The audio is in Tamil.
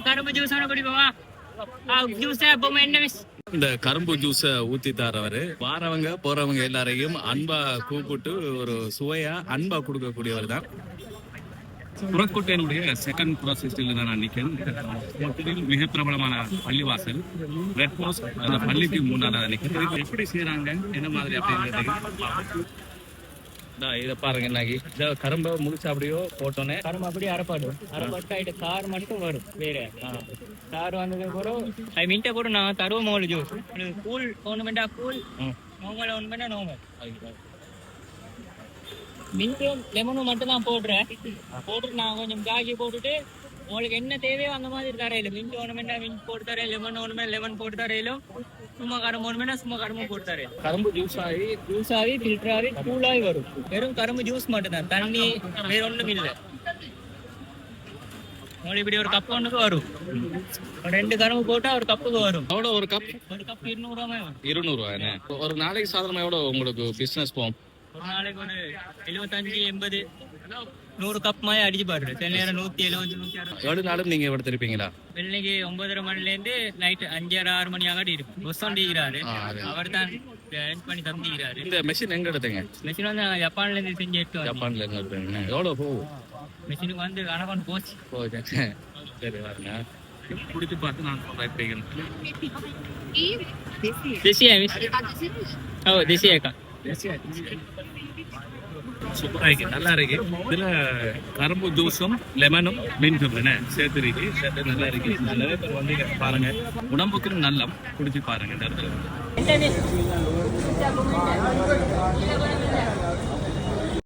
கரும்பு ஜூஸ் குடிப்போமா? ஜூஸ் பொம்மை என்ன மிஸ்? இந்த கரும்பு ஜூஸை ஊத்தி தரவரு வாரவங்க போறவங்க எல்லாரையும் அன்பா கூப்பிட்டு ஒரு சுவையா அன்பா கொடுக்கக்கூடியவர் தான். புறக்கோட்டையினுடைய செகண்ட் ப்ராசஸ்ல தான் நான் நிற்கிறேன். மிக பிரபலமான பள்ளிவாசல் ரெட் ஹவுஸ், அந்த பள்ளிக்கு முன்னாடி நிற்கிறேன். எப்படி செய்யறாங்க என்ன மாதிரி அப்படிங்கிறது இதை பாருங்க. என்னாகி இதை கரும்பை முடிச்சு அப்படியோ போட்டோன்னே கரும்பு அப்படியே அரைப்பாட்டு கார் மட்டும் வரும். வேற கார் வந்ததுக்கு அப்புறம் மின்ட்டை போட்டு நான் தருவோம் மோல் ஜூஸ். கூல் ஒன்றுமெண்டா கூல், நார்மல் ஒன்றுமெண்டா நார்மல். மின்ட்டும் லெமனும் மட்டும் தான் போட்டுட்டு நான் கொஞ்சம் காய்ச்சி போட்டுட்டு உங்களுக்கு என்ன தேவையோ அந்த மாதிரி தரையில மின்ட் ஒன்றுமெண்டா மின்ட் போட்டு தரையில, லெமன் ஒன்றுமே லெமன் போட்டு தரையிலும், சும்மா கரும்பு ஒன்றுமெண்டா சும்மா கரும்பு போட்டு தரையில. கரும்பு ஜூஸ் ஆகி ஃபில்டர் ஆகி கூலாகி வரும். வெறும் கரும்பு ஜூஸ் மட்டும் தான், தண்ணி வேற ஒன்றும் இல்லை. உங்களுக்கு இப்படி ஒரு கப் ஒன்றுக்கு வரும். 2 கரும்பு போட்டா ஒரு கப்புக்கு வரும். எவ்வளோ ஒரு கப்? 200 ரூபாய் வரும். 200 ரூபாய். ஒரு நாளைக்கு சாதாரணமா எவ்வளோ உங்களுக்கு பிசினஸ் போகும்? ஒரு நாளைக்கு ஒரு 75 80 100 கப் மாதிரி அடிச்சு பாரு. சில நேரம் 170 160. எவ்வளோ நாளும் நீங்க எடுத்திருப்பீங்களா? வெள்ளைக்கு 9:30 மணிலேருந்து நைட் 5:30 6 மணி ஆகாட்டி இருக்கும். பஸ் வண்டிக்கிறாரு, அவர் தான் அரேஞ்ச் பண்ணி தந்திக்கிறாரு. இந்த மெஷின் எங்க எடுத்தீங்க? மெஷின் வந்து ஜப்பான்ல இருந்து செஞ்சு எடுத்து. ஜப்பான்ல இருந்து எடுத்தீங்க. எவ்வளோ போகும்? மெஷினுக்கு வந்து கணக்கான போச்சு. சரி பாருங்க, குடிச்சு பார்த்து நான் சொல்றேன். தேசியா சூப்பரா இருக்கு, நல்லா இருக்கு. இதுல கரும்பு ஜூஸும் லெமனும் மின்ட்டும் சேர்த்து நல்லா இருக்கு. நிறைய பேர் வந்து பாருங்க, உடம்புக்கு நல்லா குடிச்சு பாருங்க. இந்த இடத்துல